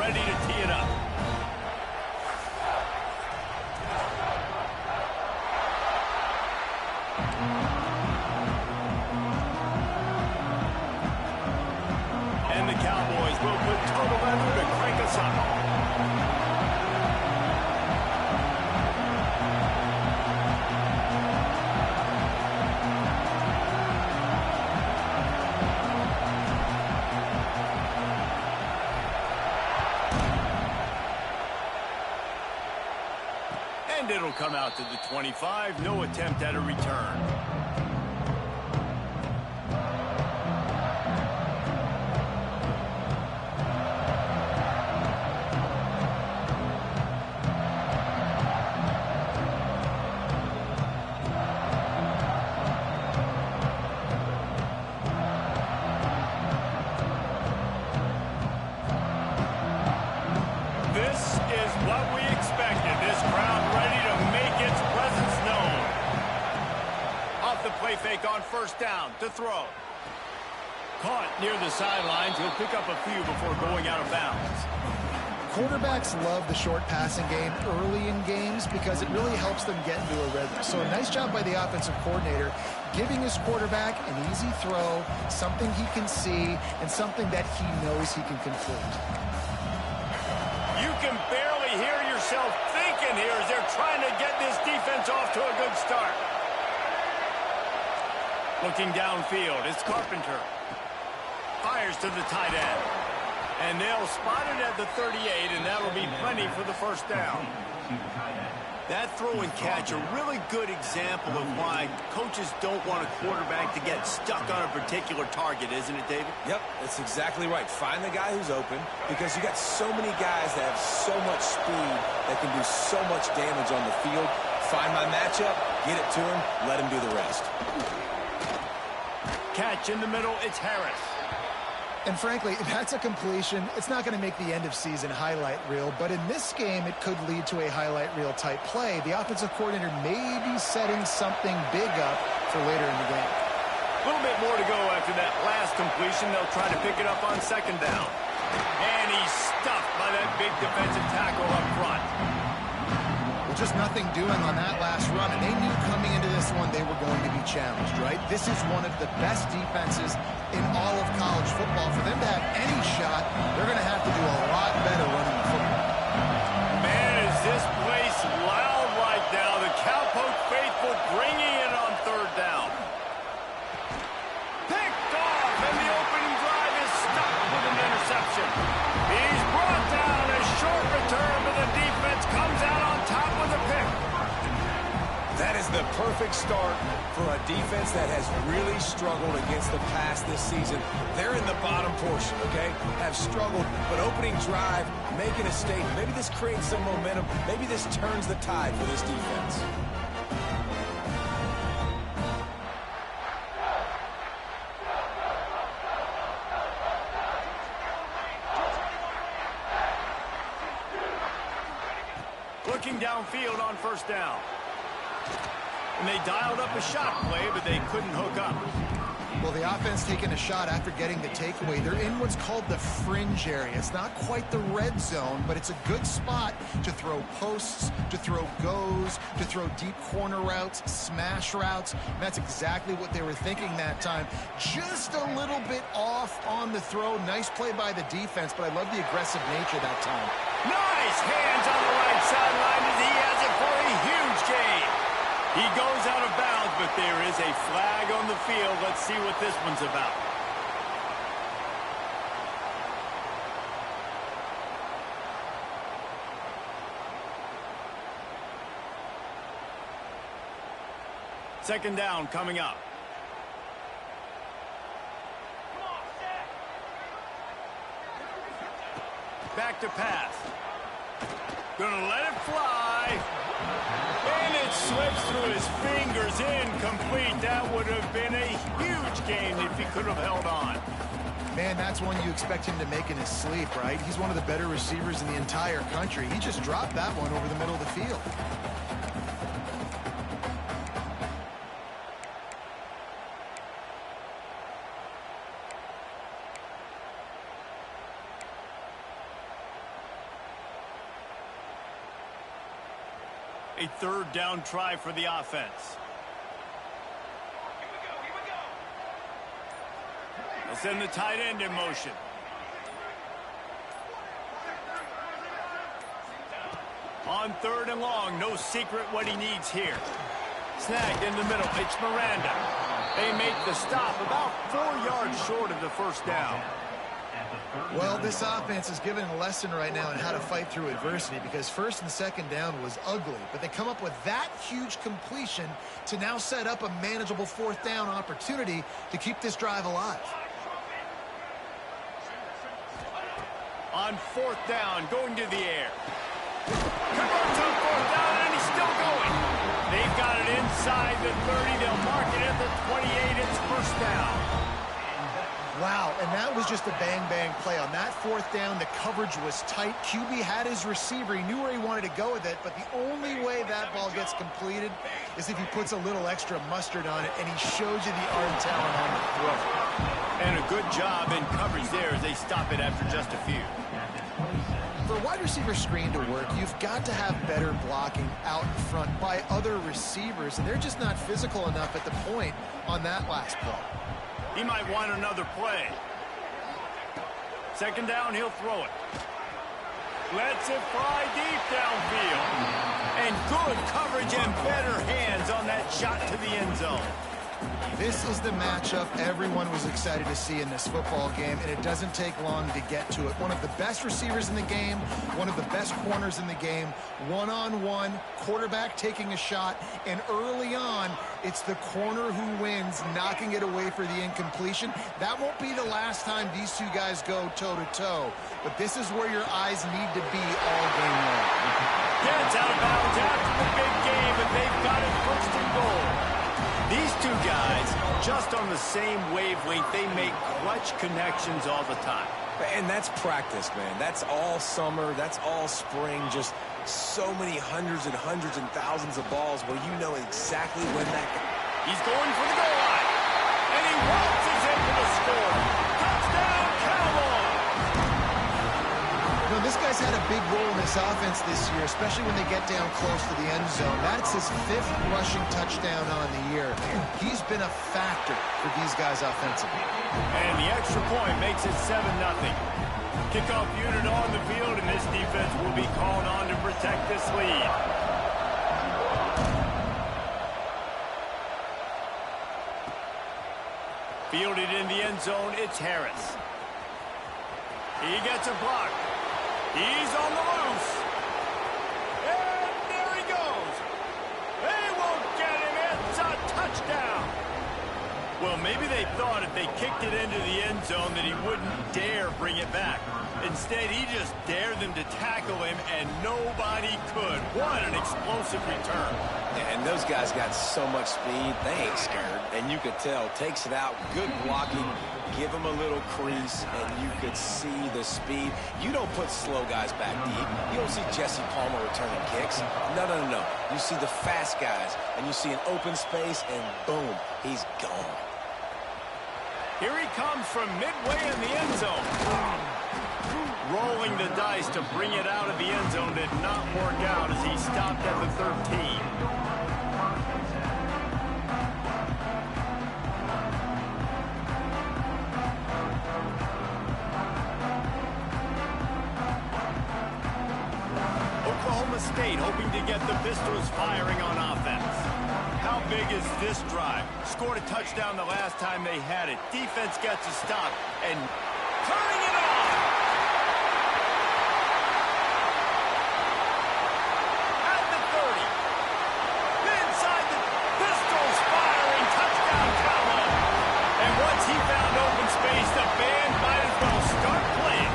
ready to tee it up. And the Cowboys will put total leather to crank us up. And it'll come out to the 25. No attempt at a return. This is what we expected. This crowd ready to make its presence known. Off the play fake on first down to throw. Caught near the sidelines. He'll pick up a few before going out of bounds. Quarterbacks love the short passing game early in games because it really helps them get into a rhythm. So a nice job by the offensive coordinator giving his quarterback an easy throw, something he can see, and something that he knows he can complete. You can barely hear yourself thinking here as they're trying to get this defense off to a good start. Looking downfield, it's Carpenter. Fires to the tight end. And they'll spot it at the 38, and that'll be plenty for the first down. That throw and catch a really good example of why coaches don't want a quarterback to get stuck on a particular target, isn't it, David? Yep, that's exactly right. Find the guy who's open because you got so many guys that have so much speed that can do so much damage on the field. Find my matchup, get it to him, let him do the rest. Catch in the middle, it's Harris. And frankly, if that's a completion, it's not going to make the end-of-season highlight reel. But in this game, it could lead to a highlight reel-type play. The offensive coordinator may be setting something big up for later in the game. A little bit more to go after that last completion. They'll try to pick it up on second down. And he's stuffed by that big defensive tackle up front. Well, just nothing doing on that last run. And they knew coming into this one they were going to be challenged, right? This is one of the best defenses in all of college football. For them to have any shot, they're going to have to do a lot better running the football. Man, is this place loud right now. The Cowpoke faithful bringing it on third down. Picked off, and the opening drive is stopped with an interception. He's brought down. A short return, but the defense comes out on top with a pick. That is the perfect start for a defense that has really struggled against the pass this season. They're in the bottom portion, okay? Have struggled, but opening drive, making a statement. Maybe this creates some momentum. Maybe this turns the tide for this defense. Looking downfield on first down. And they dialed up a shot play, but they couldn't hook up. Well, the offense taking a shot after getting the takeaway. They're in what's called the fringe area. It's not quite the red zone, but it's a good spot to throw posts, to throw goes, to throw deep corner routes, smash routes. And that's exactly what they were thinking that time. Just a little bit off on the throw. Nice play by the defense, but I love the aggressive nature that time. Nice hands on the right sideline as he has it for a huge gain. He goes out of bounds, but there is a flag on the field. Let's see what this one's about. Second down coming up. Back to pass. Gonna let it fly. And it slips through his fingers, incomplete. That would have been a huge gain if he could have held on. Man, that's one you expect him to make in his sleep, right? He's one of the better receivers in the entire country. He just dropped that one over the middle of the field. A third down try for the offense. They'll send the tight end in motion. On 3rd and long, no secret what he needs here. Snagged in the middle, it's Miranda. They make the stop about 4 yards short of the first down. Well, this offense is given a lesson right now on how to fight through adversity, because 1st and 2nd down was ugly, but they come up with that huge completion to now set up a manageable 4th down opportunity to keep this drive alive. On 4th down, going to the air. Converts on 4th down, and he's still going. They've got it inside the 30. They'll mark it at the 28. It's 1st down. Wow, and that was just a bang-bang play. On that 4th down, the coverage was tight. QB had his receiver. He knew where he wanted to go with it, but the only way that ball gets completed is if he puts a little extra mustard on it, and he shows you the arm talent on the throw. And a good job in coverage there as they stop it after just a few. For a wide receiver screen to work, you've got to have better blocking out in front by other receivers, and they're just not physical enough at the point on that last play. He might want another play. 2nd down, he'll throw it. Lets it fly deep downfield. And good coverage and better hands on that shot to the end zone. This is the matchup everyone was excited to see in this football game, and it doesn't take long to get to it. One of the best receivers in the game, one of the best corners in the game, one-on-one, quarterback taking a shot, and early on, it's the corner who wins, knocking it away for the incompletion. That won't be the last time these two guys go toe-to-toe, but this is where your eyes need to be all game long. Yeah, it's out of bounds after the big game, and they've got it 1st and goal. These two guys, just on the same wavelength, they make clutch connections all the time. And that's practice, man. That's all summer. That's all spring. Just so many hundreds and hundreds and thousands of balls where you know exactly when that... He's going for the goal line. And he waltzes in for the score. Touchdown, Cowboys! You know, this guy's had a big role in this offense this year, especially when they get down close to the end zone. That's his 5th rushing touchdown on the year. He's been a factor for these guys offensively. And the extra point makes it 7-0. Kickoff unit on the field, and this defense will be called on to protect this lead. Fielded in the end zone, it's Harris. He gets a block. He's on the loose. And there he goes. They won't get him. It's a touchdown. Well, maybe they thought if they kicked it into the end zone that he wouldn't dare bring it back. Instead, he just dared them to tackle him, and nobody could. What an explosive return. Yeah, and those guys got so much speed, they ain't scared. And you could tell, takes it out, good blocking, give him a little crease, and you could see the speed. You don't put slow guys back deep. You don't see Jesse Palmer returning kicks. No, no, no, no. You see the fast guys, and you see an open space, and boom, he's gone. Here he comes from midway in the end zone. Rolling the dice to bring it out of the end zone did not work out as he stopped at the 13. Oklahoma State hoping to get the Pistols firing on offense. How big is this drive? Scored a touchdown the last time they had it. Defense gets a stop and turning it on. At the 30. Inside the Pistols firing. Touchdown Cowboys. And once he found open space, the band might as well start playing.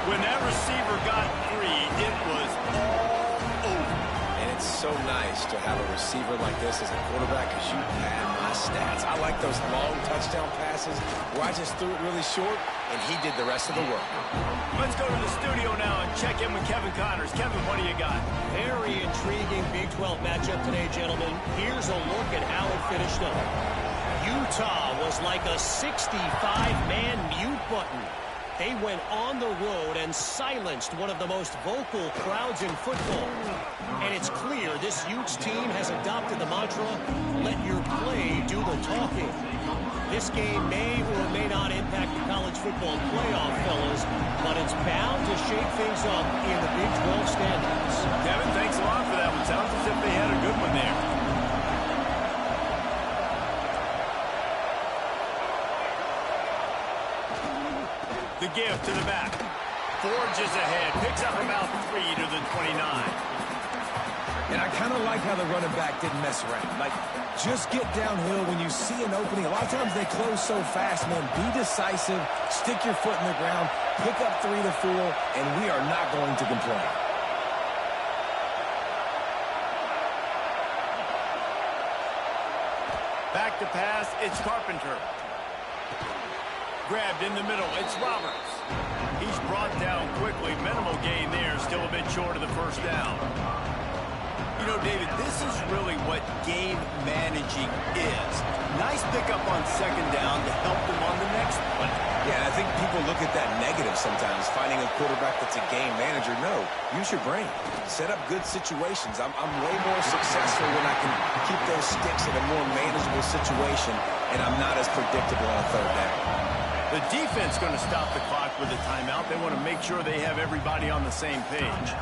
When that receiver got free, it was all over. And it's so nice to have a receiver like this as a quarterback because you had my stats. I like those long touchdown passes where I just threw it really short and he did the rest of the work. Let's go to the studio now and check in with Kevin Connors. Kevin, what do you got? Very intriguing Big 12 matchup today, gentlemen. Here's a look at how it finished up. Utah was like a 65-man mute button. They went on the road and silenced one of the most vocal crowds in football. And it's clear this huge team has adopted the mantra, let your play do the talking. This game may or may not impact the college football playoff, fellas, but it's bound to shake things up in the Big 12 standings. Kevin, thanks a lot for that one. Sounds as if they had a good one there. The give to the back. Forges ahead. Picks up about 3 to the 29. And I kind of like how the running back didn't mess around. Like, just get downhill when you see an opening. A lot of times they close so fast, man. Be decisive. Stick your foot in the ground. Pick up 3 to 4, and we are not going to complain. Back to pass. It's Carpenter. Grabbed in the middle. It's Roberts. He's brought down quickly. Minimal gain there. Still a bit short of the first down. You know, David, this is really what game managing is. Nice pickup on second down to help them on the next play. Yeah, I think people look at that negative sometimes, finding a quarterback that's a game manager. No, use your brain. Set up good situations. I'm way more successful when I can keep those sticks in a more manageable situation, and I'm not as predictable on third down. The defense going to stop the clock with a timeout. They want to make sure they have everybody on the same page.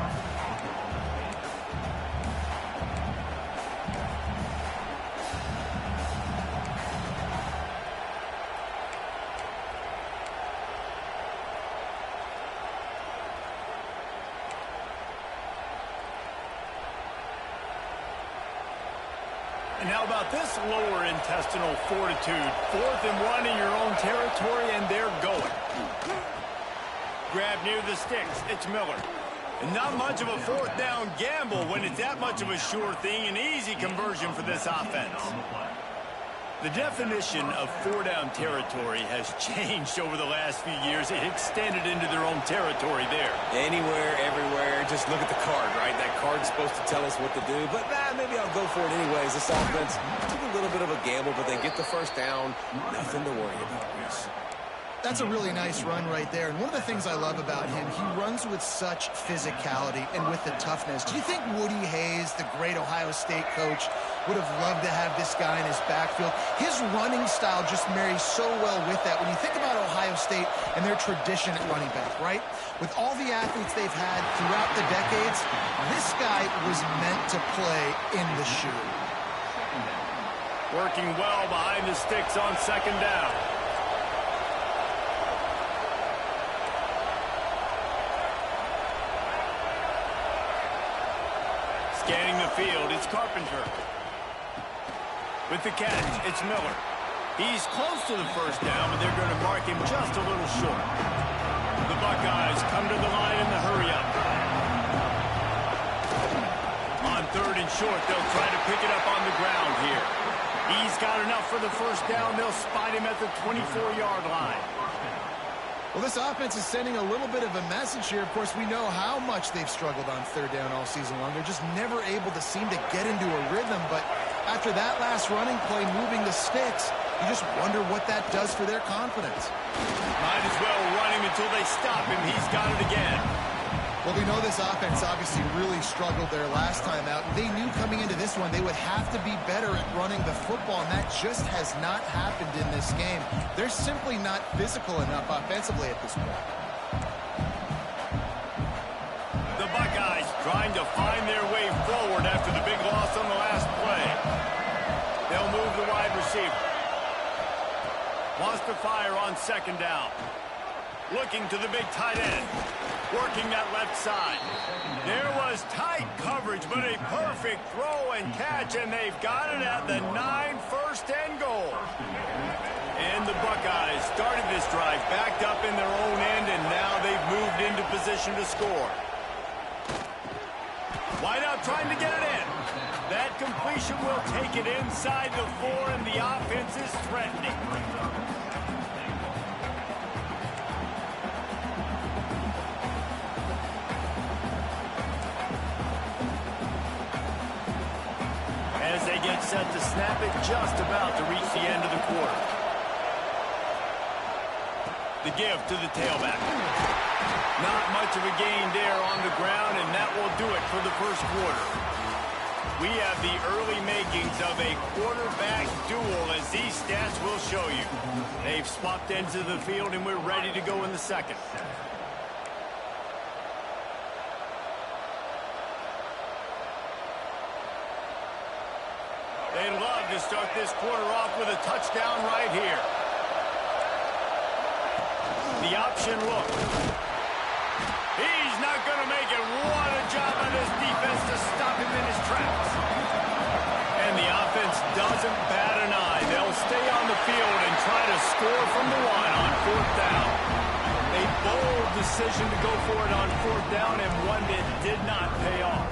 And how about this lower intestinal fortitude? 4th and 1 in your own territory, and they're going. Grab near the sticks. It's Miller. And not much of a fourth down gamble when it's that much of a sure thing. An easy conversion for this offense. The definition of 4-down territory has changed over the last few years. It extended into their own territory there. Anywhere, everywhere, just look at the card, right? That card's supposed to tell us what to do, but maybe I'll go for it anyways. This offense took a little bit of a gamble, but they get the first down. Nothing to worry about, Reese. That's a really nice run right there. And one of the things I love about him, he runs with such physicality and with the toughness. Do you think Woody Hayes, the great Ohio State coach, would have loved to have this guy in his backfield? His running style just marries so well with that. When you think about Ohio State and their tradition at running back, right? With all the athletes they've had throughout the decades, this guy was meant to play in the shoe. Working well behind the sticks on second down. Scanning the field, it's Carpenter. With the catch, it's Miller. He's close to the first down, but they're going to mark him just a little short. The Buckeyes come to the line in the hurry-up. On 3rd and short, they'll try to pick it up on the ground here. He's got enough for the first down. They'll spot him at the 24-yard line. Well, this offense is sending a little bit of a message here. Of course, we know how much they've struggled on third down all season long. They're just never able to seem to get into a rhythm. But after that last running play, moving the sticks, you just wonder what that does for their confidence. Might as well run him until they stop him. He's got it again. Well, we know this offense obviously really struggled there last time out. They knew coming into this one they would have to be better at running the football, and that just has not happened in this game. They're simply not physical enough offensively at this point. The Buckeyes trying to find their way forward after the big loss on the last play. They'll move the wide receiver. Wants to fire on second down. Looking to the big tight end. Working that left side. There was tight coverage, but a perfect throw and catch, and they've got it at the 9, 1st and goal. And the Buckeyes started this drive backed up in their own end, and now they've moved into position to score. Wideout trying to get it in. That completion will take it inside the 4, and the offense is threatening. As they get set to snap it, just about to reach the end of the quarter. The give to the tailback. Not much of a gain there on the ground, and that will do it for the first quarter. We have the early makings of a quarterback duel, as these stats will show you. They've swapped ends of the field, and we're ready to go in the second. They love to start this quarter off with a touchdown right here. The option look. He's not going to make it. What a job by this defense to stop him in his tracks. And the offense doesn't bat an eye. They'll stay on the field and try to score from the line on fourth down. A bold decision to go for it on fourth down, and one that did not pay off.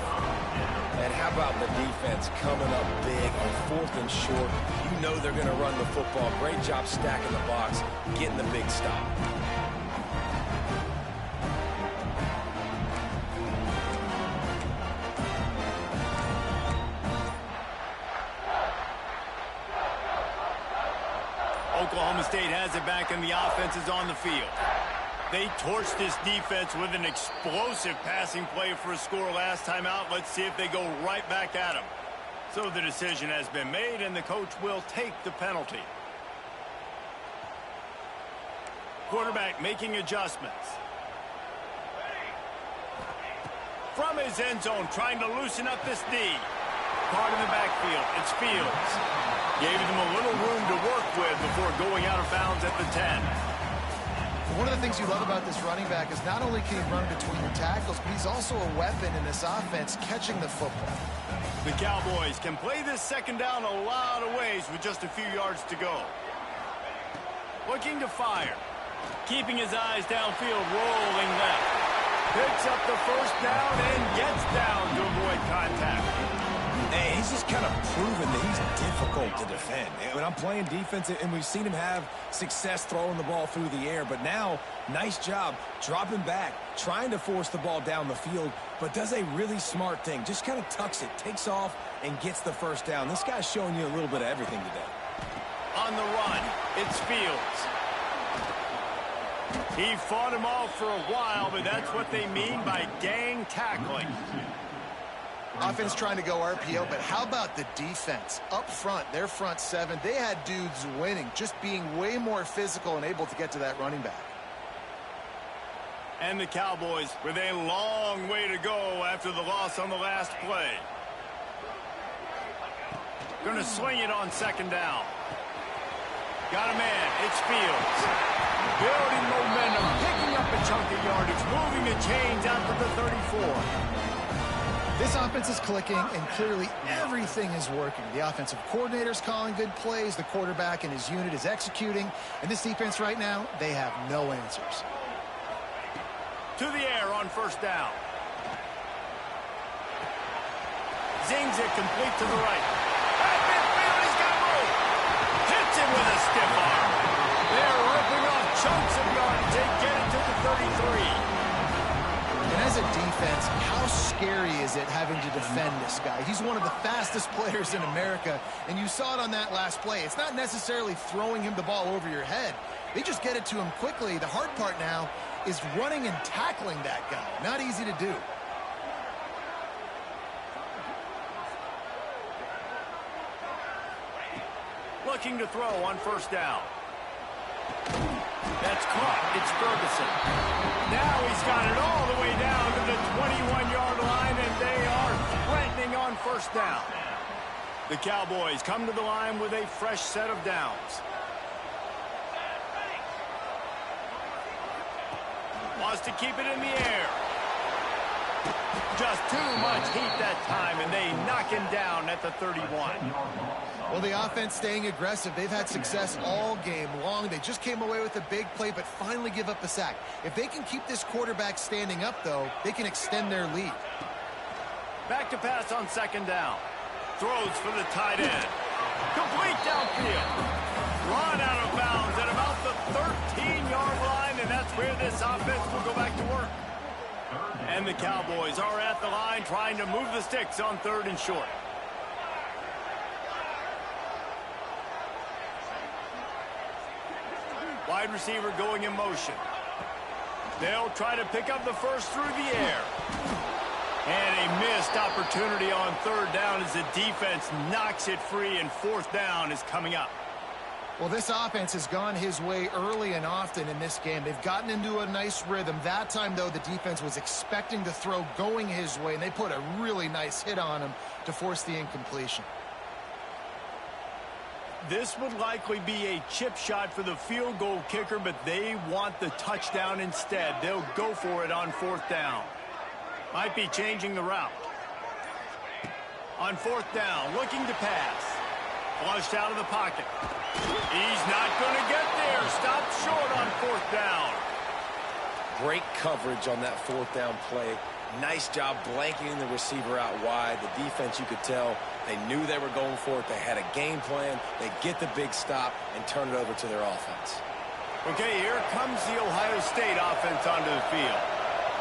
And how about the defense coming up big on fourth and short? You know they're going to run the football. Great job stacking the box, getting the big stop. Oklahoma State has it back, and the offense is on the field. They torched this defense with an explosive passing play for a score last time out. Let's see if they go right back at them. So the decision has been made, and the coach will take the penalty. Quarterback making adjustments. From his end zone, trying to loosen up this D. Caught in the backfield. It's Fields. Gave them a little room to work with before going out of bounds at the 10. One of the things you love about this running back is not only can he run between the tackles, but he's also a weapon in this offense catching the football. The Cowboys can play this second down a lot of ways with just a few yards to go. Looking to fire. Keeping his eyes downfield, rolling left. Picks up the first down and gets down to avoid contact. Hey, he's just kind of proven that he's difficult to defend. When I'm playing defense, and we've seen him have success throwing the ball through the air, but now, nice job dropping back, trying to force the ball down the field, but does a really smart thing. Just kind of tucks it, takes off, and gets the first down. This guy's showing you a little bit of everything today. On the run, it's Fields. He fought him off for a while, but that's what they mean by gang tackling. Offense trying to go RPO, but how about the defense? Up front, their front seven, they had dudes winning, just being way more physical and able to get to that running back. And the Cowboys with a long way to go after the loss on the last play. Going to swing it on second down. Got a man, it's Fields. Building momentum, picking up a chunk of yardage, moving the chains out to the 34. This offense is clicking, and clearly everything is working. The offensive coordinator's calling good plays, the quarterback and his unit is executing, and this defense right now, they have no answers. To the air on first down. Zings it complete to the right. At midfield, he's got room. Hits it with a stiff arm. They're ripping off chunks of yards. They get it to the 33. And as a defense, how scary is it having to defend this guy? He's one of the fastest players in America, and you saw it on that last play. It's not necessarily throwing him the ball over your head. They just get it to him quickly. The hard part now is running and tackling that guy. Not easy to do. Looking to throw on first down. That's caught. It's Ferguson. Now he's got it all the way down to the 21-yard line, and they are threatening on first down. The Cowboys come to the line with a fresh set of downs. Wants to keep it in the air. Just too much heat that time, and they knock him down at the 31. Well, the offense staying aggressive. They've had success all game long. They just came away with a big play, but finally give up a sack. If they can keep this quarterback standing up, though, they can extend their lead. Back to pass on second down. Throws for the tight end. Complete downfield. Run out of bounds at about the 13-yard line, and that's where this offense will go back to work. And the Cowboys are at the line trying to move the sticks on third and short. Wide receiver going in motion. They'll try to pick up the first through the air. And a missed opportunity on third down as the defense knocks it free, and fourth down is coming up. Well, this offense has gone his way early and often in this game. They've gotten into a nice rhythm. That time, though, the defense was expecting the throw going his way, and they put a really nice hit on him to force the incompletion. This would likely be a chip shot for the field goal kicker, but they want the touchdown instead. They'll go for it on fourth down. Might be changing the route. On fourth down, looking to pass. Flushed out of the pocket. He's not going to get there. Stopped short on fourth down. Great coverage on that fourth down play. Nice job blanketing the receiver out wide. The defense, you could tell, they knew they were going for it. They had a game plan. They get the big stop and turn it over to their offense. Okay, here comes the Ohio State offense onto the field.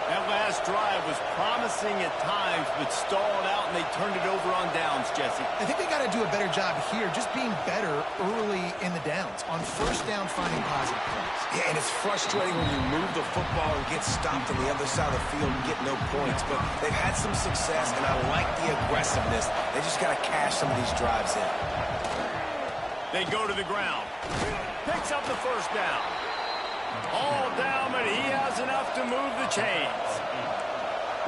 That last drive was promising at times, but stalled out, and they turned it over on downs, Jesse. I think they got to do a better job here, just being better early in the downs. On first down, finding positive plays. Yeah, and it's frustrating when you move the football and get stopped on the other side of the field and get no points. But they've had some success, and I like the aggressiveness. They just got to cash some of these drives in. They go to the ground. Picks up the first down. All down, but he has enough to move the chains.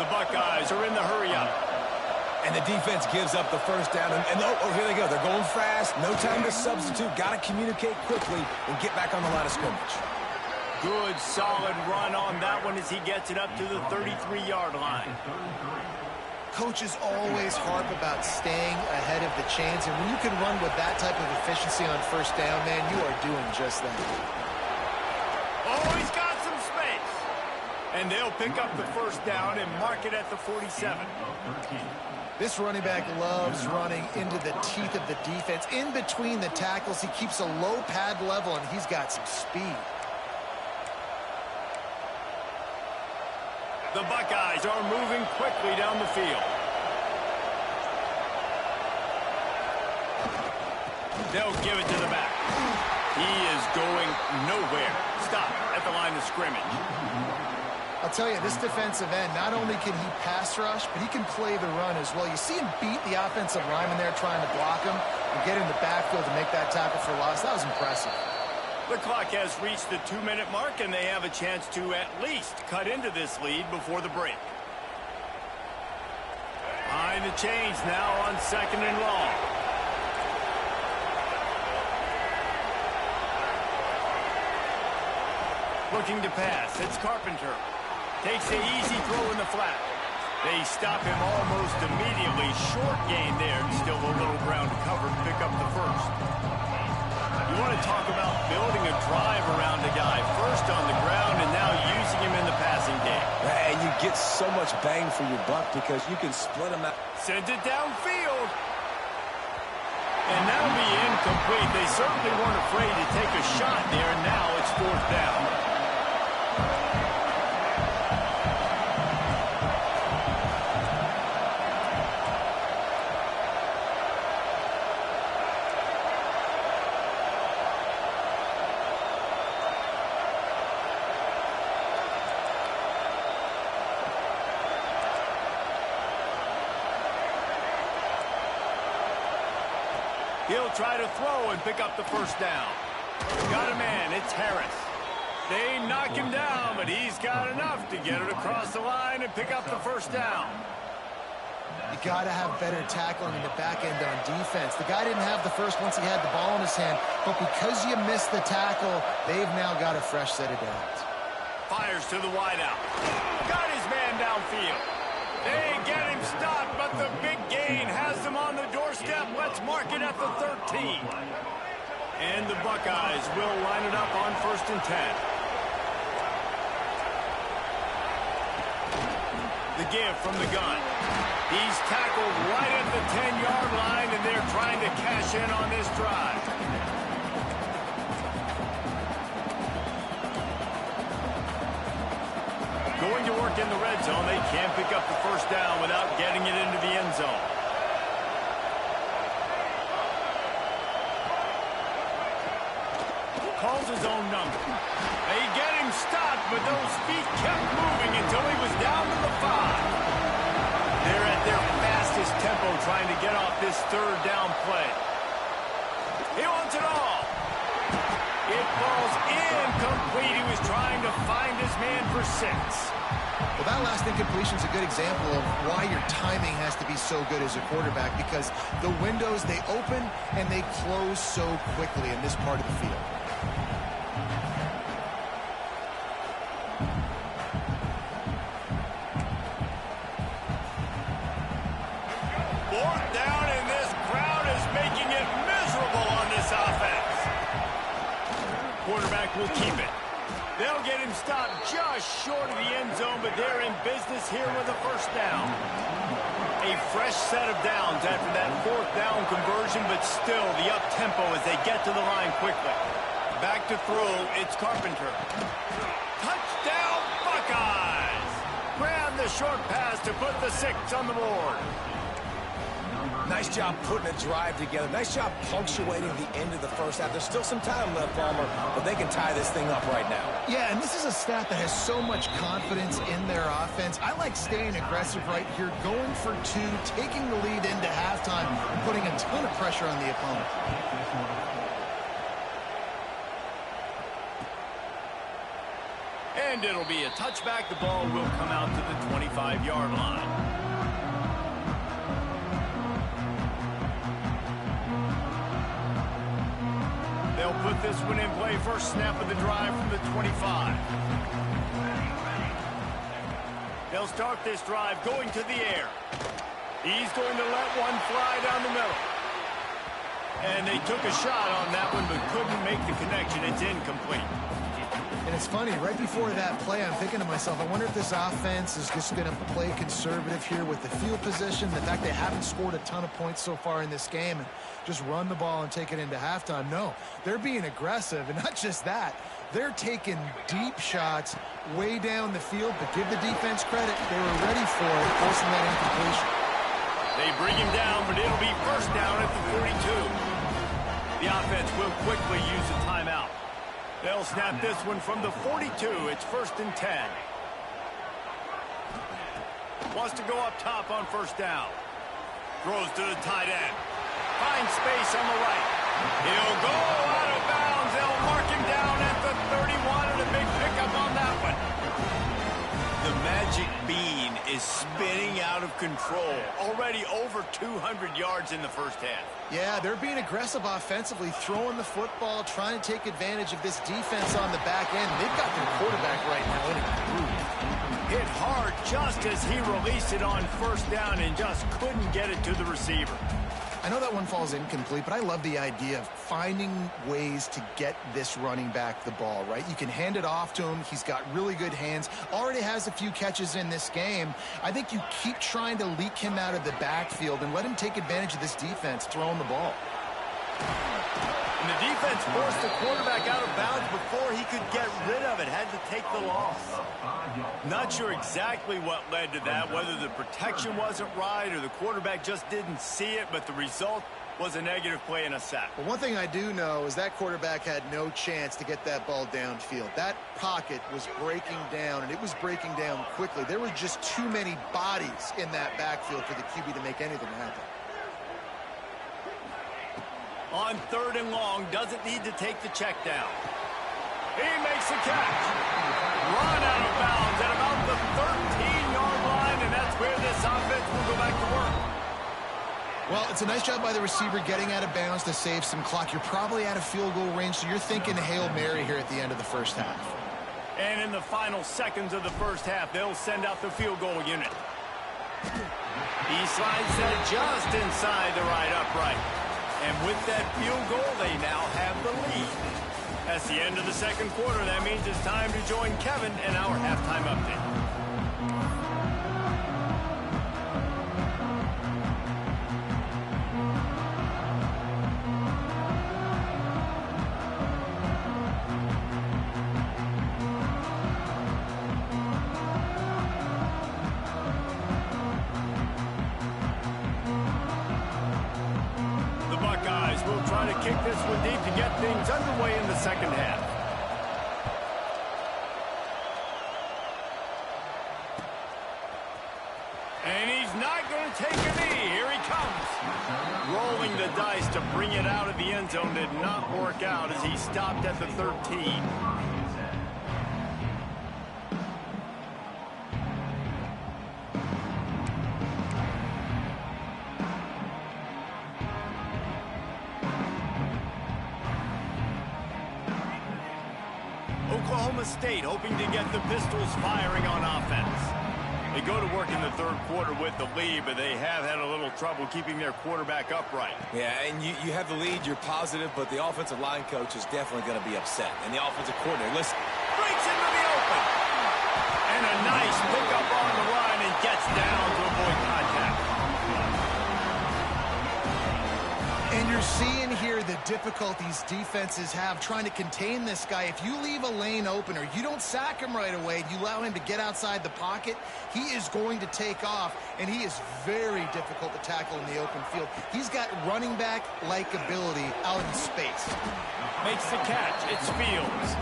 The Buckeyes are in the hurry-up. And the defense gives up the first down. And oh, here they go. They're going fast. No time to substitute. Got to communicate quickly and get back on the line of scrimmage. Good, solid run on that one as he gets it up to the 33-yard line. Coaches always harp about staying ahead of the chains, and when you can run with that type of efficiency on first down, man, you are doing just that. Oh, he's got some space. And they'll pick up the first down and mark it at the 47. This running back loves running into the teeth of the defense. In between the tackles, he keeps a low pad level, and he's got some speed. The Buckeyes are moving quickly down the field. They'll give it to the back. He is going nowhere. Stop at the line of scrimmage. I'll tell you, this defensive end, not only can he pass rush, but he can play the run as well. You see him beat the offensive lineman there trying to block him and get in the backfield to make that tackle for loss. That was impressive. The clock has reached the 2-minute mark, and they have a chance to at least cut into this lead before the break. Behind the chains now on second and long. Looking to pass. It's Carpenter. Takes the easy throw in the flat. They stop him almost immediately. Short gain there. Still a little ground to cover to pick up the first. You want to talk about building a drive around a guy. First on the ground and now using him in the passing game. And you get so much bang for your buck because you can split him out. Sends it downfield. And that'll be incomplete. They certainly weren't afraid to take a shot there, and now it's fourth down. He'll try to throw and pick up the first down. Got a man. It's Harris. They knock him down, but he's got enough to get it across the line and pick up the first down. You got to have better tackling in the back end on defense. The guy didn't have the first once he had the ball in his hand, but because you missed the tackle, they've now got a fresh set of downs. Fires to the wideout. Got his man downfield. They get him stopped, but the big gain has them on the doorstep. Let's mark it at the 13. And the Buckeyes will line it up on 1st and 10. The give from the gun. He's tackled right at the 10-yard line, and they're trying to cash in on this drive. Going to work in the red zone. They can't pick up the first down without getting it into the end zone. calls his own number. They get him stopped, but those feet kept moving until he was down to the 5. They're at their fastest tempo trying to get off this third down play. He wants it all. It falls incomplete. He was trying to find his man for 6. Well, that last incompletion is a good example of why your timing has to be so good as a quarterback, because the windows, they open and they close so quickly in this part of the field. Fourth down, and this crowd is making it miserable on this offense. Quarterback will keep it. They'll get him stopped just short of the end zone, but they're in business here with a first down. A fresh set of downs after that fourth down conversion, but still the up-tempo as they get to the line quickly. Back to throw, it's Carpenter. Touchdown, Buckeyes! Grab the short pass to put the 6 on the board. Nice job putting a drive together. Nice job punctuating the end of the first half. There's still some time left, Palmer, but they can tie this thing up right now. Yeah, and this is a staff that has so much confidence in their offense. I like staying aggressive right here, going for 2, taking the lead into halftime, and putting a ton of pressure on the opponent. And it'll be a touchback. The ball will come out to the 25-yard line. They'll put this one in play. First snap of the drive from the 25. They'll start this drive going to the air. He's going to let one fly down the middle. And they took a shot on that one, but couldn't make the connection. It's incomplete. And it's funny, right before that play, I'm thinking to myself, I wonder if this offense is just going to play conservative here with the field position, the fact they haven't scored a ton of points so far in this game, and just run the ball and take it into halftime. No, they're being aggressive, and not just that, they're taking deep shots way down the field, but give the defense credit. They were ready for it, forcing that incompletion. They bring him down, but it'll be first down at the 42. The offense will quickly use a timeout. They'll snap this one from the 42. It's 1st and 10. Wants to go up top on first down. Throws to the tight end. Finds space on the right. He'll go out of bounds. They'll mark him down at the 31, and a big pickup on that one. The magic bean is spinning out of control. Already over 200 yards in the first half. Yeah, they're being aggressive offensively, throwing the football, trying to take advantage of this defense on the back end. They've got their quarterback right now in a groove. Hit hard just as he released it on first down and just couldn't get it to the receiver. I know that one falls incomplete, but I love the idea of finding ways to get this running back the ball, right? You can hand it off to him. He's got really good hands. Already has a few catches in this game. I think you keep trying to leak him out of the backfield and let him take advantage of this defense throwing the ball. And the defense forced the quarterback out of bounds before he could get rid of it. Had to take the loss. Not sure exactly what led to that, whether the protection wasn't right or the quarterback just didn't see it, but the result was a negative play and a sack. But one thing I do know is that quarterback had no chance to get that ball downfield. That pocket was breaking down, and it was breaking down quickly. There were just too many bodies in that backfield for the QB to make anything happen. On 3rd and long, doesn't need to take the check down. He makes the catch. Run out of bounds at about the 13-yard line, and that's where this offense will go back to work. Well, it's a nice job by the receiver getting out of bounds to save some clock. You're probably out of field goal range, so you're thinking Hail Mary here at the end of the first half. And in the final seconds of the first half, they'll send out the field goal unit. He slides that just inside the right upright. And with that field goal, they now have the lead. That's the end of the second quarter. That means it's time to join Kevin in our halftime update. Will try try to kick this one deep to get things underway in the second half. And he's not going to take a knee. Here he comes. Rolling the dice to bring it out of the end zone did not work out as he stopped at the 13. Oklahoma State hoping to get the Pistols firing on offense. They go to work in the third quarter with the lead, but they have had a little trouble keeping their quarterback upright. Yeah, and you have the lead, you're positive, but the offensive line coach is definitely going to be upset. And the offensive coordinator, listen. Breaks into the open. And a nice pickup on the run and gets down to avoid contact. And you're seeing here the difficulties defenses have trying to contain this guy. If you leave a lane open or you don't sack him right away, you allow him to get outside the pocket, he is going to take off, and he is very difficult to tackle in the open field. He's got running back-like ability out in space. Makes the catch. It's Fields.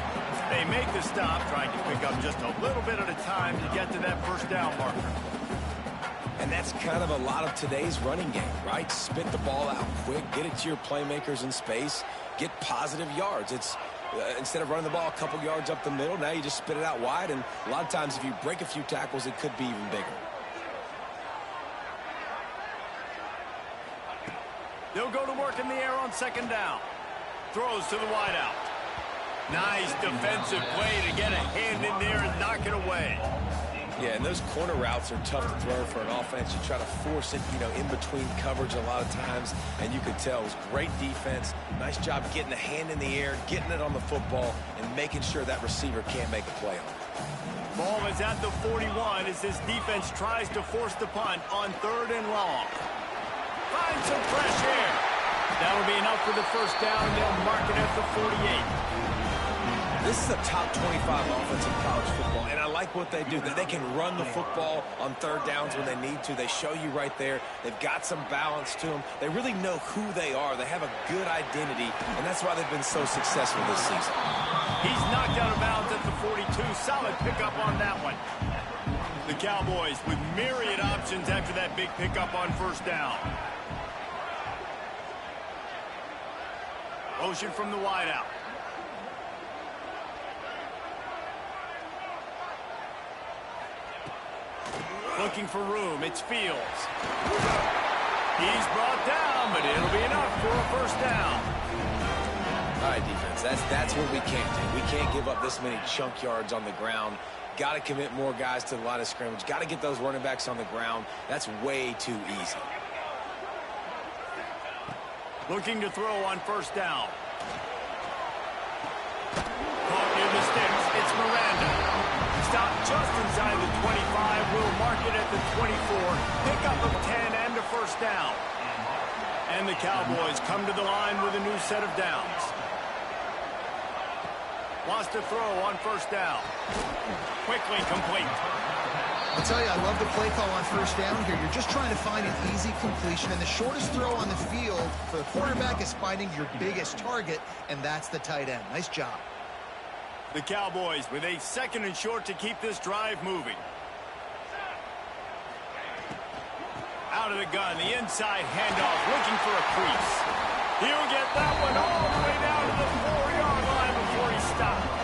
They make the stop, trying to pick up just a little bit at a time to get to that first down marker. And that's kind of a lot of today's running game, right? Spit the ball out quick, get it to your playmakers in space, get positive yards. It's instead of running the ball a couple yards up the middle, now you just spit it out wide, and a lot of times if you break a few tackles, it could be even bigger. They'll go to work in the air on second down. Throws to the wideout. Nice defensive play to get a hand in there and knock it away. Yeah, and those corner routes are tough to throw for an offense. You try to force it, in between coverage a lot of times, and you could tell it was great defense. Nice job getting the hand in the air, getting it on the football, and making sure that receiver can't make a play on it. Ball is at the 41 as this defense tries to force the punt on 3rd and long. Finds some fresh air. That'll be enough for the first down. They'll mark it at the 48. This is a top 25 offense in college football, and I like what they do. They can run the football on 3rd downs when they need to. They show you right there. They've got some balance to them. They really know who they are. They have a good identity, and that's why they've been so successful this season. He's knocked out of bounds at the 42. Solid pickup on that one. The Cowboys with myriad options after that big pickup on first down. Motion from the wideout. Looking for room. It's Fields. He's brought down, but it'll be enough for a first down. All right, defense, that's what we can't do. We can't give up this many chunk yards on the ground. Got to commit more guys to the line of scrimmage. Got to get those running backs on the ground. That's way too easy. Looking to throw on first down. Caught near the sticks. It's Miranda. Stopped just inside the 25. Will mark it at the 24. Pickup of 10 and a first down. And the Cowboys come to the line with a new set of downs. Wants to throw on first down. Quickly complete. I'll tell you, I love the play call on first down here. You're just trying to find an easy completion, and the shortest throw on the field for the quarterback is finding your biggest target, and that's the tight end. Nice job. The Cowboys with a 2nd and short to keep this drive moving. Out of the gun, the inside handoff, looking for a crease. He'll get that one all the way down to the 4-yard line before he stopped.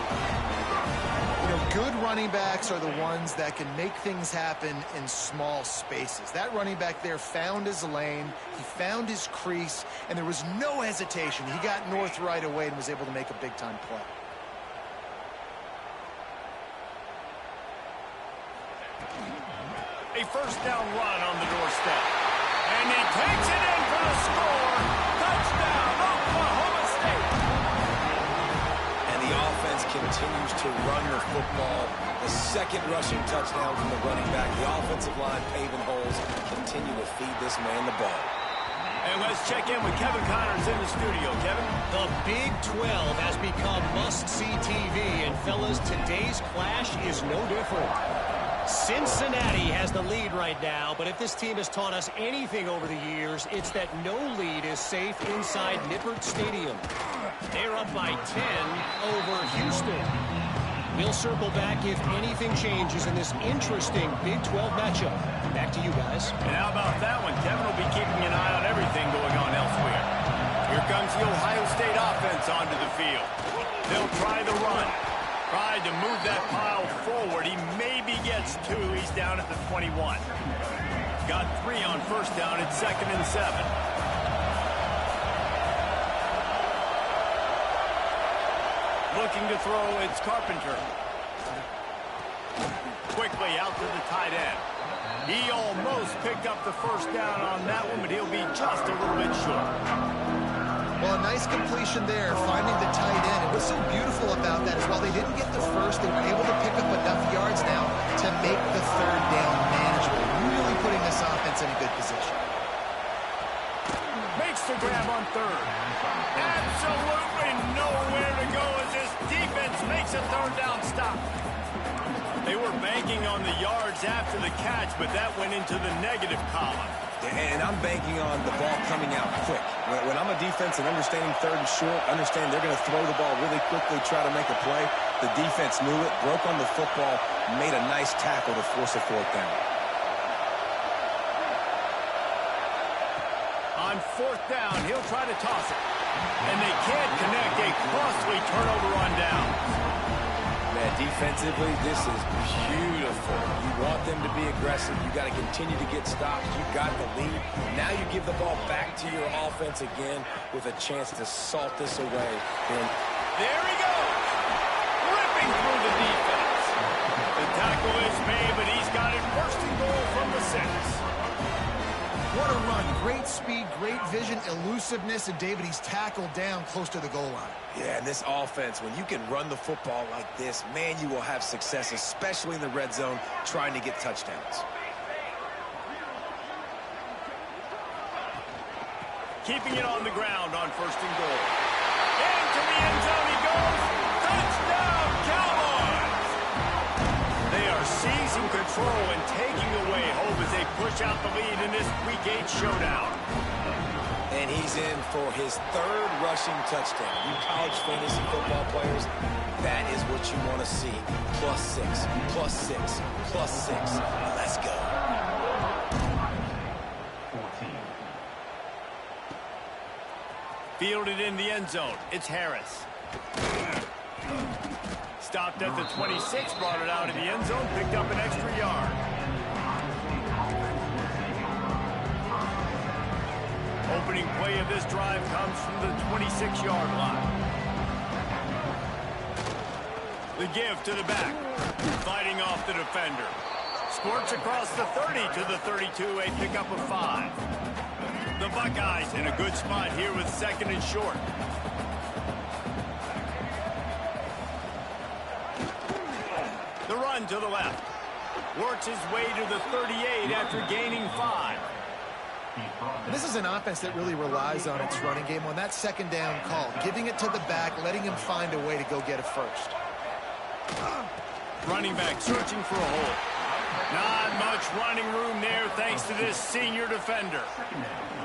Good running backs are the ones that can make things happen in small spaces. That running back there found his lane, he found his crease, and there was no hesitation. He got north right away and was able to make a big-time play. A first down run on the doorstep. And he takes it in for the score. Touchdown, Oklahoma State. And the offense continues to run the football. The 2nd rushing touchdown from the running back. The offensive line paving holes. Continue to feed this man the ball. And let's check in with Kevin Connors in the studio. Kevin? The Big 12 has become must-see TV, and fellas, today's clash is no different. Cincinnati has the lead right now, but if this team has taught us anything over the years, it's that no lead is safe inside Nippert Stadium. They're up by 10 over Houston. We'll circle back if anything changes in this interesting Big 12 matchup. Back to you guys. And how about that one? Kevin will be keeping an eye on everything going on elsewhere. Here comes the Ohio State offense onto the field. They'll try the run. Tried to move that pile forward. He maybe gets 2. He's down at the 21. Got 3 on first down. It's 2nd and 7. Looking to throw, it's Carpenter. Quickly out to the tight end. He almost picked up the first down on that one, but he'll be just a little bit short. Well, a nice completion there, finding the tight end. And what's so beautiful about that is while they didn't get the first, they were able to pick up enough yards now to make the third down manageable, really putting this offense in a good position. Makes the grab on third. Absolutely nowhere to go as this defense makes a third down stop. They were banking on the yards after the catch, but that went into the negative column. And I'm banking on the ball coming out quick. When I'm a defense and understanding third and short, understand they're going to throw the ball really quickly, try to make a play. The defense knew it, broke on the football, made a nice tackle to force a fourth down. On fourth down, he'll try to toss it. And they can't connect. A costly turnover on downs. Man, defensively, this is beautiful. You want them to be aggressive. You got to continue to get stops. You got the lead. Now you give the ball back to your offense again with a chance to salt this away. And there he goes. Ripping through the defense. The tackle is made, but he's got it first and goal from the 6. What a run. Great speed, great vision, elusiveness, and David, he's tackled down close to the goal line. Yeah, and this offense, when you can run the football like this, man, you will have success, especially in the red zone, trying to get touchdowns. Keeping it on the ground on first and goal. Into the end zone he goes. Touchdown, Cowboys! They are seizing control and taking away hope as they push out the lead in this Week 8 showdown. And he's in for his 3rd rushing touchdown. You college fantasy football players, that is what you want to see. +6, +6, +6. Let's go. Fielded in the end zone. It's Harris. Stopped at the 26, brought it out of the end zone, picked up an extra yard. Opening play of this drive comes from the 26-yard line. The give to the back. Fighting off the defender. Squirts across the 30 to the 32, a pickup of 5. The Buckeyes in a good spot here with 2nd and short. The run to the left. Works his way to the 38 after gaining 5. This is an offense that really relies on its running game on that 2nd down call, giving it to the back, letting him find a way to go get a first. Running back searching for a hole. Not much running room there thanks to this senior defender.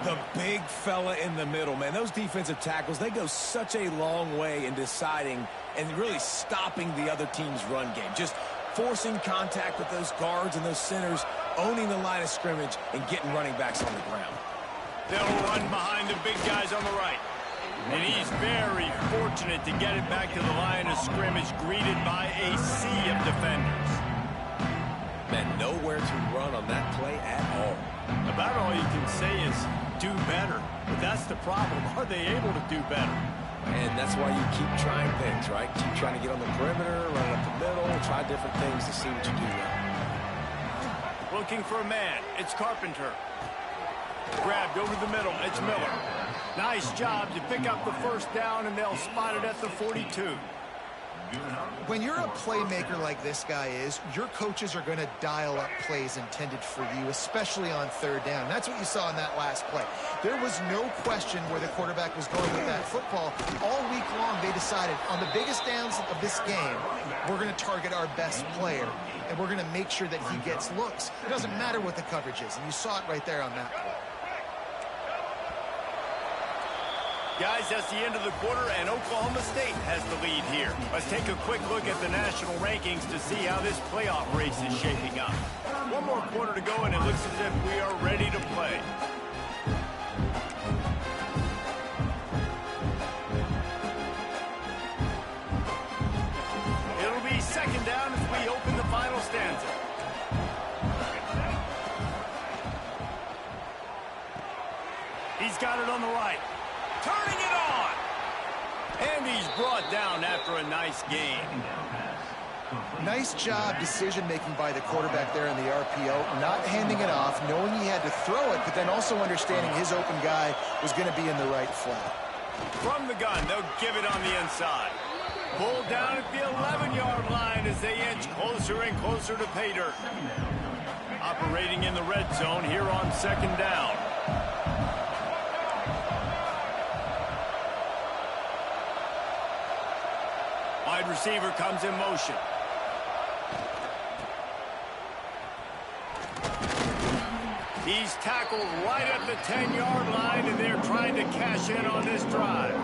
The big fella in the middle, man. Those defensive tackles, they go such a long way in deciding and really stopping the other team's run game. Just forcing contact with those guards and those centers, owning the line of scrimmage, and getting running backs on the ground. They'll run behind the big guys on the right. And he's very fortunate to get it back to the line of scrimmage, greeted by a sea of defenders. Man, nowhere to run on that play at all. About all you can say is do better. But that's the problem. Are they able to do better? And that's why you keep trying things, right? Keep trying to get on the perimeter, run up the middle, try different things to see what you do well. Looking for a man. It's Carpenter. Grabbed over the middle. It's Miller. Nice job to pick up the first down, and they'll spot it at the 42. When you're a playmaker like this guy is, your coaches are going to dial up plays intended for you, especially on third down. And that's what you saw in that last play. There was no question where the quarterback was going with that football. All week long, they decided on the biggest downs of this game, we're going to target our best player, and we're going to make sure that he gets looks. It doesn't matter what the coverage is, and you saw it right there on that play. Guys, that's the end of the quarter, and Oklahoma State has the lead here. Let's take a quick look at the national rankings to see how this playoff race is shaping up. One more quarter to go, and it looks as if we are ready to play. It'll be second down as we open the final stanza. He's got it on the right. Turning it on. And he's brought down after a nice gain. Nice job decision-making by the quarterback there in the RPO, not handing it off, knowing he had to throw it, but then also understanding his open guy was going to be in the right flat. From the gun, they'll give it on the inside. Pulled down at the 11-yard line as they inch closer and closer to pay dirt. Operating in the red zone here on second down. Wide receiver comes in motion. He's tackled right at the 10-yard line, and they're trying to cash in on this drive.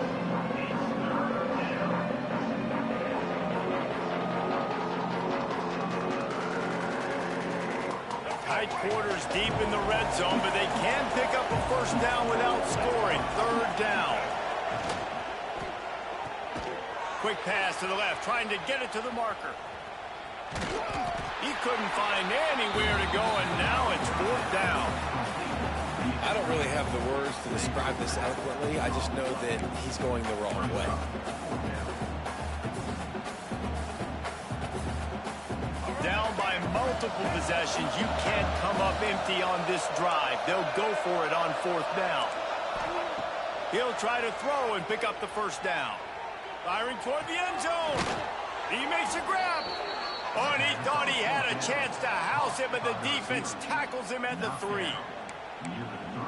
Tight quarters deep in the red zone, but they can pick up a first down without scoring. Third down. Quick pass to the left, trying to get it to the marker. He couldn't find anywhere to go, and now it's fourth down. I don't really have the words to describe this eloquently. I just know that he's going the wrong way. Down by multiple possessions. You can't come up empty on this drive. They'll go for it on fourth down. He'll try to throw and pick up the first down. Firing toward the end zone. He makes a grab. Oh, and he thought he had a chance to house him, but the defense tackles him at the 3.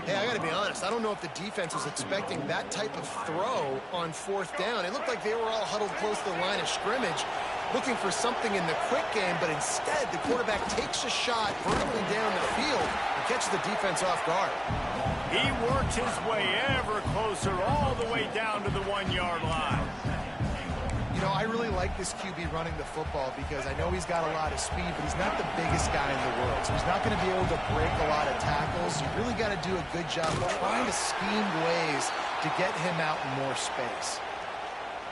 Hey, I got to be honest. I don't know if the defense was expecting that type of throw on fourth down. It looked like they were all huddled close to the line of scrimmage, looking for something in the quick game, but instead the quarterback takes a shot vertically down the field and catches the defense off guard. He worked his way ever closer all the way down to the 1-yard line. You know, I really like this QB running the football because I know he's got a lot of speed, but he's not the biggest guy in the world. So he's not going to be able to break a lot of tackles. You really got to do a good job of trying to scheme ways to get him out in more space.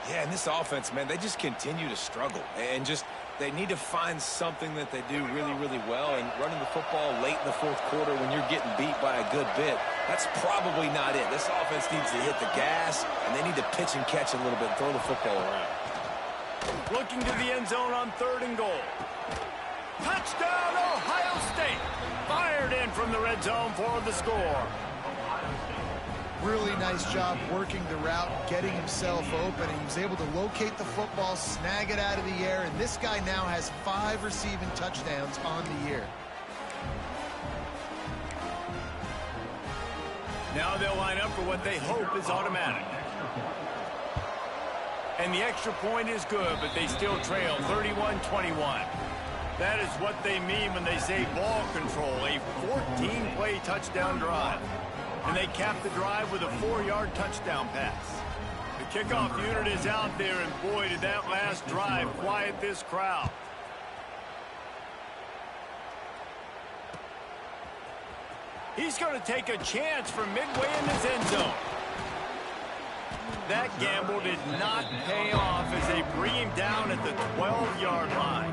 Yeah, and this offense, man, they just continue to struggle. And they need to find something that they do really, really well. And running the football late in the fourth quarter when you're getting beat by a good bit, that's probably not it. This offense needs to hit the gas, and they need to pitch and catch a little bit, throw the football around. Looking to the end zone on 3rd and goal. Touchdown, Ohio State. Fired in from the red zone for the score. Really nice job working the route, getting himself open, and he was able to locate the football, snag it out of the air, and this guy now has 5 receiving touchdowns on the year. Now they'll line up for what they hope is automatic. And the extra point is good, but they still trail 31-21. That is what they mean when they say ball control, a 14-play touchdown drive. And they cap the drive with a 4-yard touchdown pass. The kickoff unit is out there, and boy, did that last drive quiet this crowd. He's going to take a chance from midway in his end zone. That gamble did not pay off as they bring him down at the 12-yard line.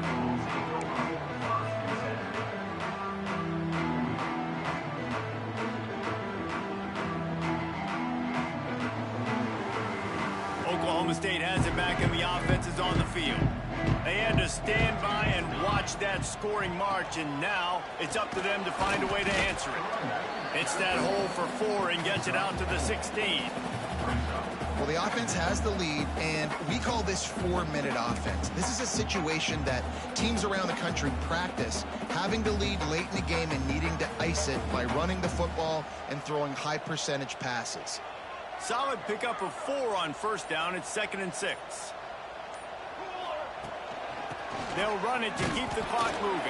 Oklahoma State has it back, and the offense is on the field. They had to stand by and watch that scoring march, and now it's up to them to find a way to answer it. It's that hole for 4 and gets it out to the 16. Well, the offense has the lead, and we call this 4-minute offense. This is a situation that teams around the country practice, having the lead late in the game and needing to ice it by running the football and throwing high-percentage passes. Solid pickup of 4 on first down. It's 2nd and 6. They'll run it to keep the clock moving.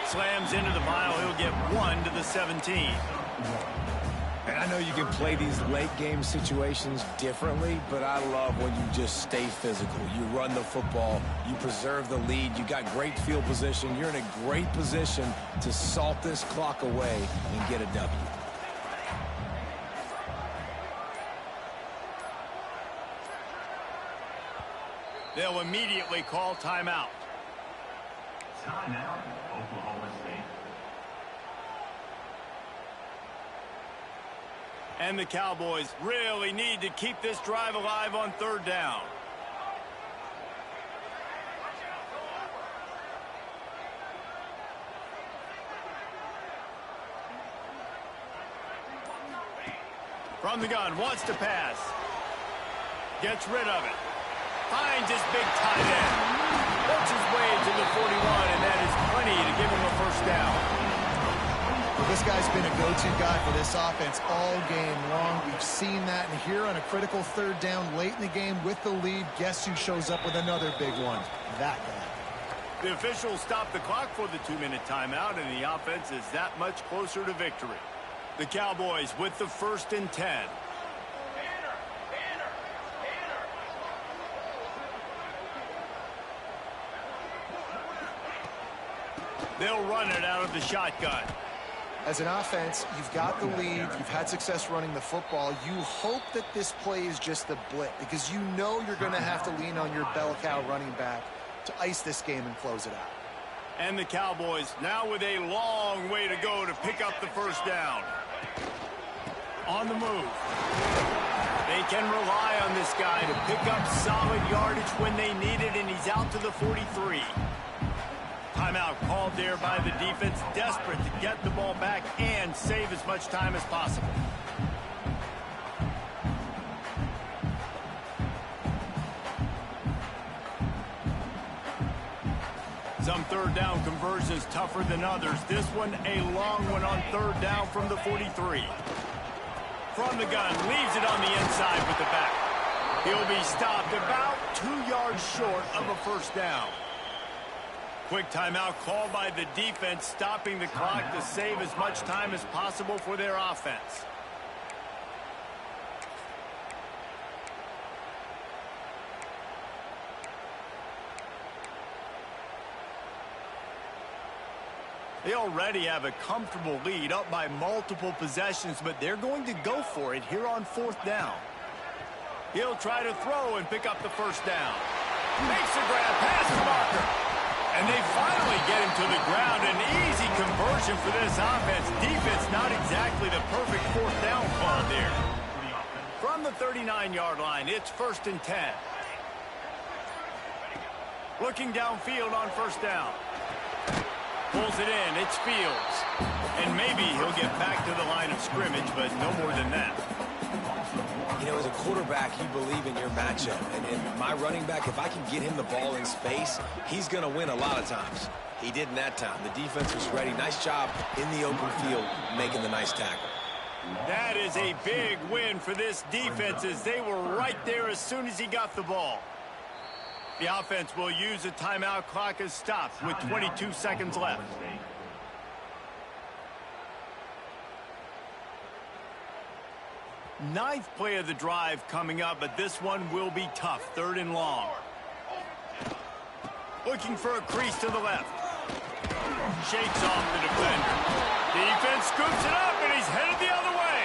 Slams into the pile. He'll get 1 to the 17. And I know you can play these late game situations differently, but I love when you just stay physical. You run the football, you preserve the lead, you got great field position, you're in a great position to salt this clock away and get a W. They'll immediately call timeout. Timeout, Oklahoma State. And the Cowboys really need to keep this drive alive on 3rd down. From the gun, wants to pass. Gets rid of it. Finds his big tight end. Works his way to the 41, and that is plenty to give him a first down. Well, this guy's been a go-to guy for this offense all game long. We've seen that, and here on a critical 3rd down late in the game with the lead, guess who shows up with another big one? That guy. The officials stop the clock for the 2-minute timeout, and the offense is that much closer to victory. The Cowboys with the 1st and 10. They'll run it out of the shotgun. As an offense, you've got the lead. You've had success running the football. You hope that this play is just a blip because you know you're going to have to lean on your bell cow running back to ice this game and close it out. And the Cowboys now with a long way to go to pick up the first down. On the move. They can rely on this guy to pick up solid yardage when they need it, and he's out to the 43. Timeout called there by the defense, desperate to get the ball back and save as much time as possible. Some 3rd down conversions tougher than others. This one a long one on 3rd down from the 43. From the gun, leaves it on the inside with the back. He'll be stopped about 2 yards short of a first down. Quick timeout called by the defense, stopping the clock to save as much time as possible for their offense. They already have a comfortable lead, up by multiple possessions, but they're going to go for it here on 4th down. He'll try to throw and pick up the first down. Makes a grab past the marker. And they finally get him to the ground. An easy conversion for this offense. Defense not exactly the perfect 4th down call there. From the 39-yard line, it's 1st and 10. Looking downfield on first down. Pulls it in. It's Fields. And maybe he'll get back to the line of scrimmage, but no more than that. You know, as a quarterback, you believe in your matchup. And my running back, if I can get him the ball in space, he's going to win a lot of times. He did in that time. The defense was ready. Nice job in the open field making the nice tackle. That is a big win for this defense as they were right there as soon as he got the ball. The offense will use a timeout. Clock is stopped with 22 seconds left. Ninth play of the drive coming up, but this one will be tough. 3rd and long. Looking for a crease to the left. Shakes off the defender. Defense scoops it up, and he's headed the other way.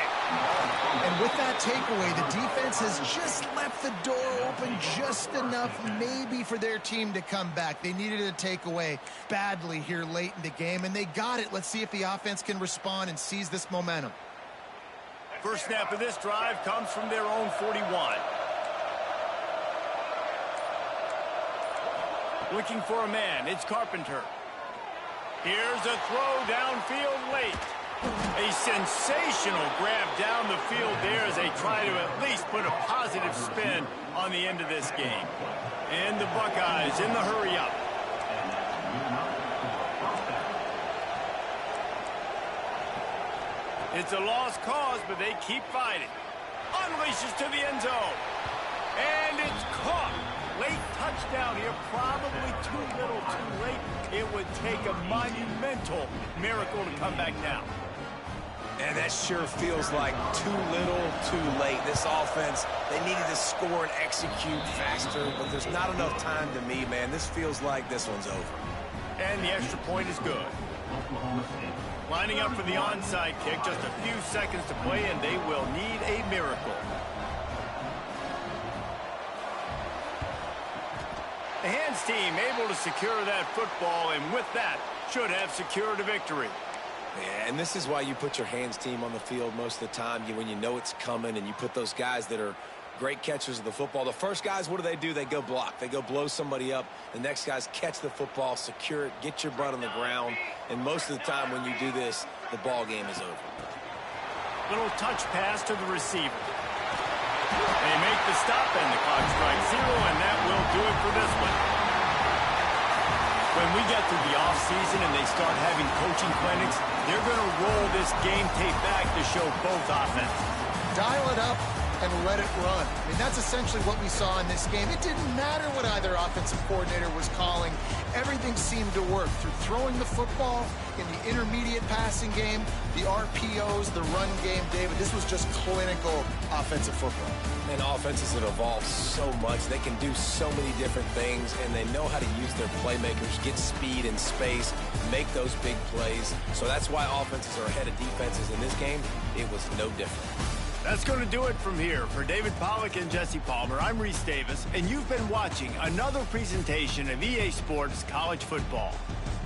And with that takeaway, the defense has just left the door open just enough maybe for their team to come back. They needed a takeaway badly here late in the game, and they got it. Let's see if the offense can respond and seize this momentum. First snap of this drive comes from their own 41. Looking for a man. It's Carpenter. Here's a throw downfield late. A sensational grab down the field there as they try to at least put a positive spin on the end of this game. And the Buckeyes in the hurry-up. It's a lost cause, but they keep fighting. Unleashes to the end zone. And it's caught. Late touchdown here, probably too little too late. It would take a monumental miracle to come back down. And that sure feels like too little, too late. This offense, they needed to score and execute faster, but there's not enough time to me, man. This feels like this one's over. And the extra point is good. Lining up for the onside kick, just a few seconds to play, and they will need a miracle. The hands team able to secure that football, and with that, should have secured a victory. Yeah, and this is why you put your hands team on the field most of the time, when you know it's coming, and you put those guys that are great catchers of the football. The first guys, what do? They go block. They go blow somebody up. The next guys catch the football, secure it, get your butt on the ground, and most of the time when you do this, the ball game is over. Little touch pass to the receiver. They make the stop, and the clock strikes 0, and that will do it for this one. When we get through the offseason and they start having coaching clinics, they're going to roll this game tape back to show both offenses. Dial it up and let it run. I mean, that's essentially what we saw in this game. It didn't matter what either offensive coordinator was calling. Everything seemed to work through throwing the football in the intermediate passing game, the RPOs, the run game. David, this was just clinical offensive football. And offenses have evolved so much. They can do so many different things, and they know how to use their playmakers, get speed and space, make those big plays. So that's why offenses are ahead of defenses in this game. It was no different. That's going to do it from here. For David Pollack and Jesse Palmer, I'm Reese Davis, and you've been watching another presentation of EA Sports College Football.